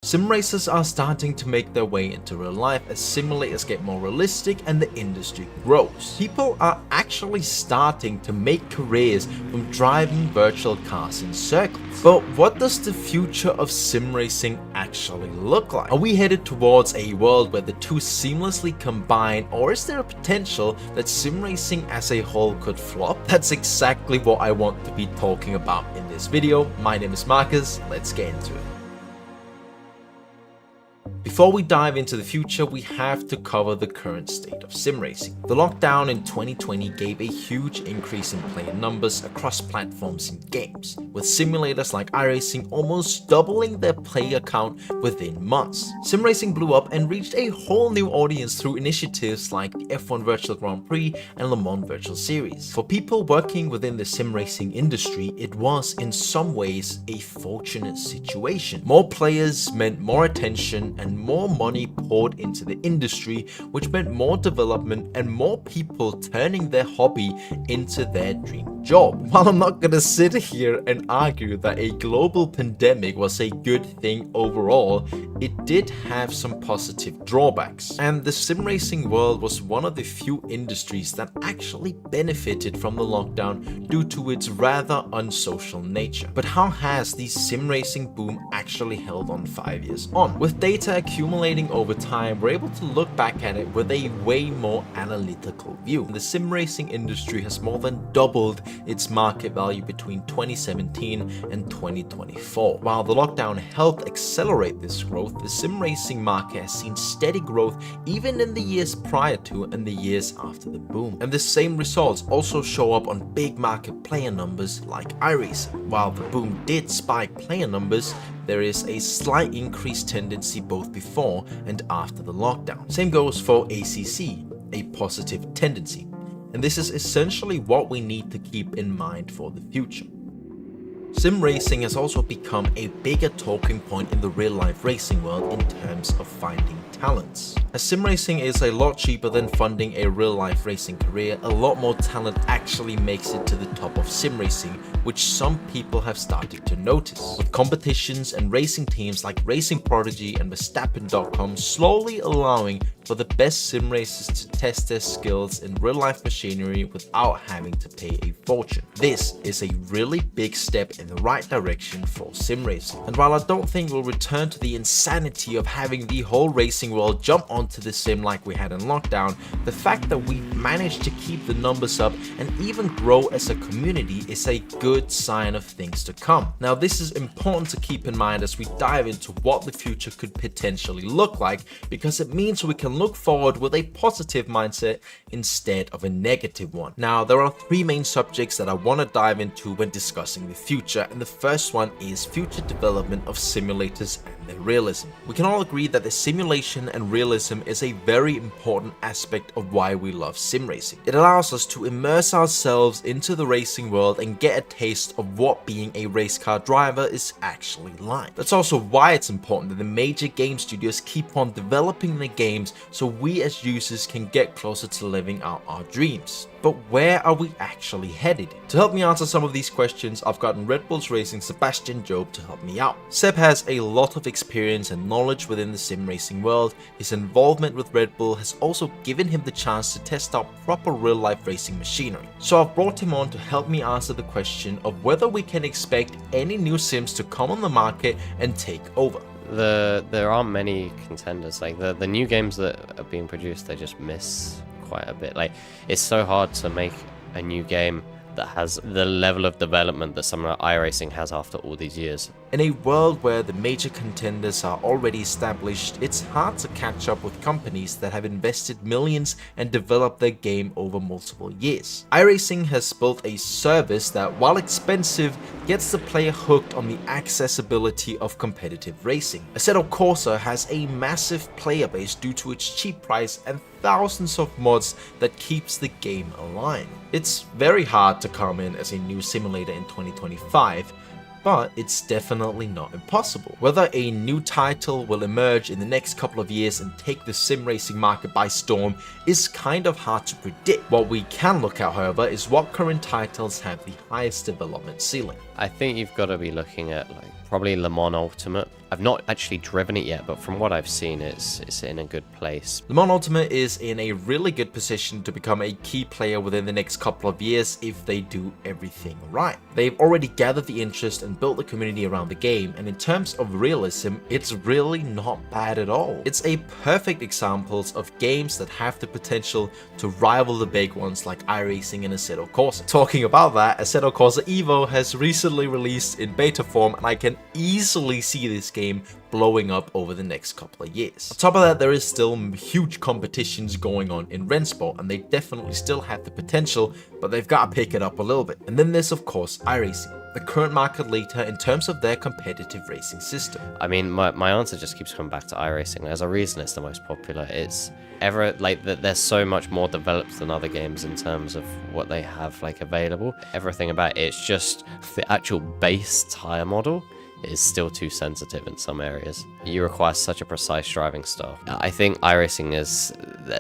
Sim racers are starting to make their way into real life as simulators get more realistic and the industry grows. People are actually starting to make careers from driving virtual cars in circles. But what does the future of sim racing actually look like? Are we headed towards a world where the two seamlessly combine, or is there a potential that sim racing as a whole could flop? That's exactly what I want to be talking about in this video. My name is Markus, let's get into it. Before we dive into the future, we have to cover the current state of sim racing. The lockdown in 2020 gave a huge increase in player numbers across platforms and games, with simulators like iracing almost doubling their player count within months. Sim racing blew up and reached a whole new audience through initiatives like the F1 Virtual Grand Prix and Le Mans Virtual Series. For people working within the sim racing industry, it was in some ways a fortunate situation. More players meant more attention and more money poured into the industry, which meant more development and more people turning their hobby into their dream job. While I'm not gonna sit here and argue that a global pandemic was a good thing overall, it did have some positive drawbacks. And the sim racing world was one of the few industries that actually benefited from the lockdown due to its rather unsocial nature. But how has the sim racing boom actually held on 5 years on? With data accumulating over time, we're able to look back at it with a way more analytical view. The sim racing industry has more than doubled its market value between 2017 and 2024. While the lockdown helped accelerate this growth, the sim racing market has seen steady growth even in the years prior to and the years after the boom. And the same results also show up on big market player numbers like iracing. While the boom did spike player numbers, there is a slight increased tendency both before and after the lockdown. Same goes for ACC, a positive tendency. And this is essentially what we need to keep in mind for the future. Sim racing has also become a bigger talking point in the real-life racing world in terms of finding talents. As sim racing is a lot cheaper than funding a real-life racing career, a lot more talent actually makes it to the top of sim racing, which some people have started to notice. With competitions and racing teams like Racing Prodigy and Verstappen.com slowly allowing for the best sim racers to test their skills in real-life machinery without having to pay a fortune. This is a really big step in the right direction for sim racing. And while I don't think we'll return to the insanity of having the whole racing world jump onto the sim like we had in lockdown, the fact that we've managed to keep the numbers up and even grow as a community is a good sign of things to come. Now, this is important to keep in mind as we dive into what the future could potentially look like, because it means we can look forward with a positive mindset instead of a negative one. Now, there are three main subjects that I want to dive into when discussing the future, and the first one is future development of simulators and their realism. We can all agree that the simulation and realism is a very important aspect of why we love sim racing. It allows us to immerse ourselves into the racing world and get a taste of what being a race car driver is actually like. That's also why it's important that the major game studios keep on developing their games so we as users can get closer to living out our dreams. But where are we actually headed? To help me answer some of these questions, I've gotten Red Bull's Racing Sebastian Job to help me out. Seb has a lot of experience and knowledge within the sim racing world. His involvement with Red Bull has also given him the chance to test out proper real-life racing machinery. So I've brought him on to help me answer the question of whether we can expect any new sims to come on the market and take over. There aren't many contenders. Like the new games that are being produced, they just miss quite a bit. Like, it's so hard to make a new game that has the level of development that something like iRacing has after all these years. In a world where the major contenders are already established, it's hard to catch up with companies that have invested millions and developed their game over multiple years. iRacing has built a service that, while expensive, gets the player hooked on the accessibility of competitive racing. Assetto Corsa has a massive player base due to its cheap price and thousands of mods that keeps the game alive. It's very hard to come in as a new simulator in 2025, but it's definitely not impossible. Whether a new title will emerge in the next couple of years and take the sim racing market by storm is kind of hard to predict. What we can look at, however, is what current titles have the highest development ceiling. I think you've got to be looking at like probably Le Mans Ultimate. I've not actually driven it yet, but from what I've seen, it's in a good place. Le Mans Ultimate is in a really good position to become a key player within the next couple of years if they do everything right. They've already gathered the interest and built the community around the game, and in terms of realism, it's really not bad at all. It's a perfect example of games that have the potential to rival the big ones like iRacing and Assetto Corsa. Talking about that, Assetto Corsa Evo has recently released in beta form, and I can easily see this game blowing up over the next couple of years. On top of that, there is still huge competitions going on in Rennsport, and they definitely still have the potential, but they've got to pick it up a little bit. And then there's of course iRacing, the current market leader in terms of their competitive racing system. I mean, my answer just keeps coming back to iRacing. There's a reason it's the most popular. It's ever like that. They're so much more developed than other games in terms of what they have like available. Everything about it's just the actual base tire model is still too sensitive in some areas. You require such a precise driving style. I think iRacing is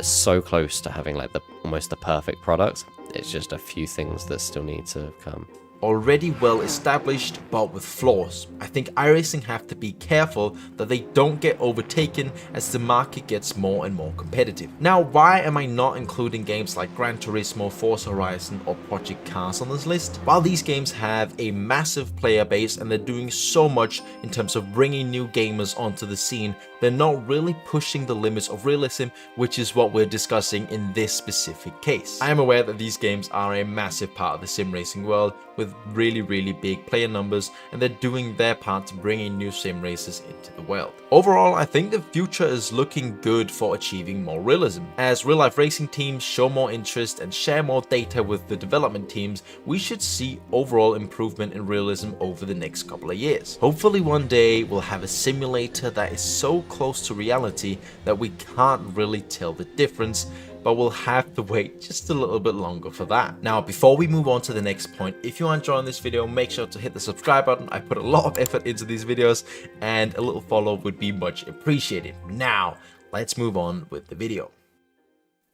so close to having like almost the perfect product. It's just a few things that still need to come. Already well established, but with flaws. I think iRacing have to be careful that they don't get overtaken as the market gets more and more competitive. Now, why am I not including games like Gran Turismo, Forza Horizon or Project Cars on this list? While these games have a massive player base and they're doing so much in terms of bringing new gamers onto the scene, they're not really pushing the limits of realism, which is what we're discussing in this specific case. I am aware that these games are a massive part of the sim racing world with really big player numbers, and they're doing their part to bring in new sim racers into the world. Overall, I think the future is looking good for achieving more realism. As real life racing teams show more interest and share more data with the development teams, we should see overall improvement in realism over the next couple of years. Hopefully one day we'll have a simulator that is so close to reality that we can't really tell the difference, but we'll have to wait just a little bit longer for that. Now, before we move on to the next point, if you are enjoying this video, make sure to hit the subscribe button. I put a lot of effort into these videos, and a little follow would be much appreciated. Now, let's move on with the video.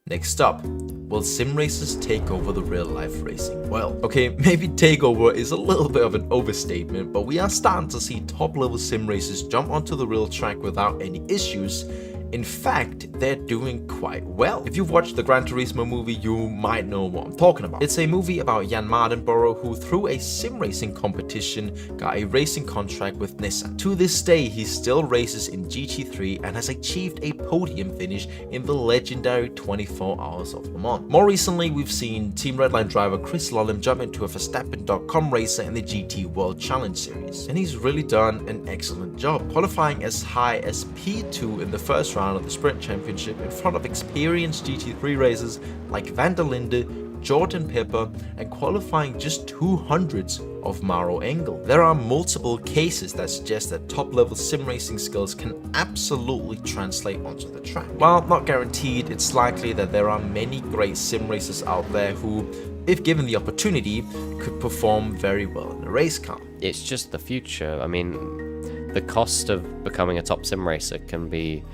Next up, will sim racers take over the real life racing world? Okay, maybe takeover is a little bit of an overstatement, but we are starting to see top level sim racers jump onto the real track without any issues. In fact, they're doing quite well. If you've watched the Gran Turismo movie, you might know what I'm talking about. It's a movie about Jan Mardenborough, who through a sim racing competition got a racing contract with Nissan. To this day, he still races in GT3 and has achieved a podium finish in the legendary 24 Hours of Le Mans. More recently, we've seen Team Redline driver Chris Lollim jump into a Verstappen.com racer in the GT World Challenge Series, and he's really done an excellent job, qualifying as high as P2 in the first round of the Sprint Championship in front of experienced GT3 racers like Van der Linde, Jordan Pepper, and qualifying just 200s of Maro Engel. There are multiple cases that suggest that top-level sim racing skills can absolutely translate onto the track. While not guaranteed, it's likely that there are many great sim racers out there who, if given the opportunity, could perform very well in a race car. It's just the future. I mean, the cost of becoming a top sim racer can be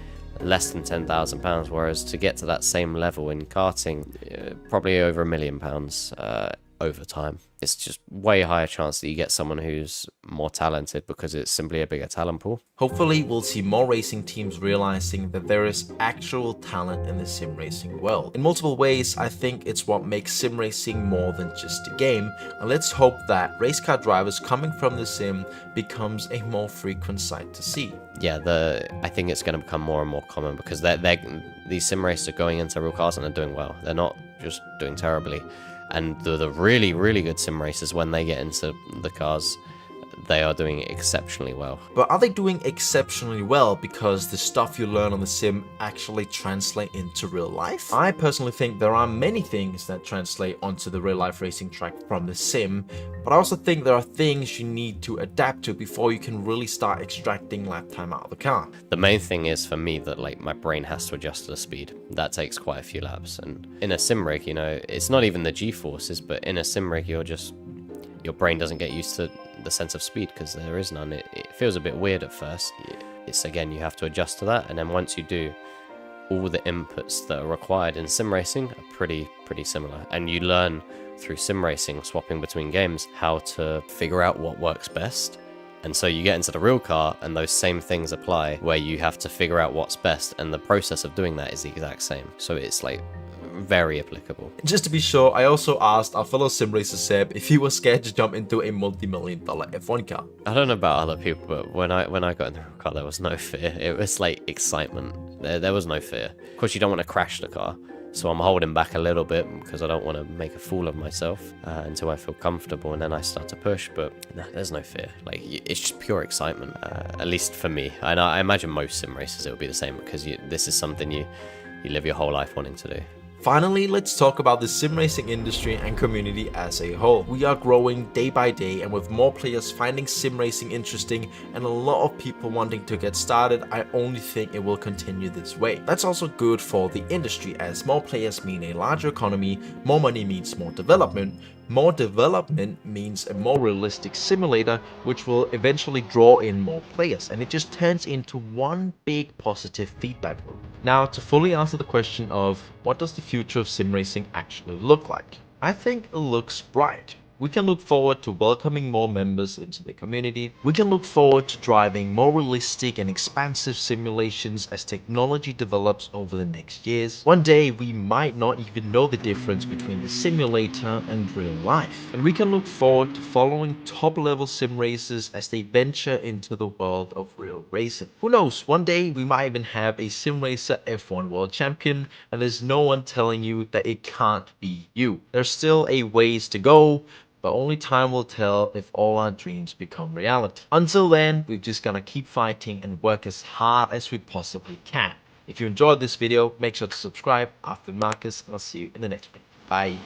less than £10,000, whereas to get to that same level in karting, probably over £1 million over time. It's just way higher chance that you get someone who's more talented because it's simply a bigger talent pool. Hopefully we'll see more racing teams realizing that there is actual talent in the sim racing world. In multiple ways, I think it's what makes sim racing more than just a game, and let's hope that race car drivers coming from the sim becomes a more frequent sight to see. Yeah, I think it's going to become more and more common because these sim racers are going into real cars and they're doing well. They're not just doing terribly. And the really good sim racers, when they get into the cars, they are doing exceptionally well. But are they doing exceptionally well because the stuff you learn on the sim actually translate into real life? I personally think there are many things that translate onto the real life racing track from the sim, but I also think there are things you need to adapt to before you can really start extracting lap time out of the car. The main thing is for me that like my brain has to adjust to the speed. That takes quite a few laps, and in a sim rig, you know, it's not even the G-forces, but in a sim rig your brain doesn't get used to the sense of speed because there is none. It feels a bit weird at first. It's again, you have to adjust to that, and then once you do, all the inputs that are required in sim racing are pretty similar, and you learn through sim racing, swapping between games, how to figure out what works best. And so you get into the real car and those same things apply, where you have to figure out what's best, and the process of doing that is the exact same. So it's like very applicable. Just to be sure, I also asked our fellow sim racer Seb if he was scared to jump into a multi-million-dollar F1 car. I don't know about other people, but when I got in the real car, there was no fear. It was like excitement. There was no fear. Of course, you don't want to crash the car, so I'm holding back a little bit because I don't want to make a fool of myself until I feel comfortable, and then I start to push. But no, there's no fear. Like, it's just pure excitement, at least for me. And I imagine most sim racers it will be the same, because this is something you live your whole life wanting to do. Finally, let's talk about the sim racing industry and community as a whole. We are growing day by day, and with more players finding sim racing interesting and a lot of people wanting to get started, I only think it will continue this way. That's also good for the industry, as more players mean a larger economy, more money means more development. More development means a more realistic simulator, which will eventually draw in more players, and it just turns into one big positive feedback loop. Now, to fully answer the question of what does the future of sim racing actually look like, I think it looks bright. We can look forward to welcoming more members into the community. We can look forward to driving more realistic and expansive simulations as technology develops over the next years. One day, we might not even know the difference between the simulator and real life. And we can look forward to following top-level sim racers as they venture into the world of real racing. Who knows, one day we might even have a sim racer F1 world champion, and there's no one telling you that it can't be you. There's still a ways to go, but only time will tell if all our dreams become reality. Until then, we're just gonna keep fighting and work as hard as we possibly can. If you enjoyed this video, make sure to subscribe. I've been Marcus, and I'll see you in the next one. Bye.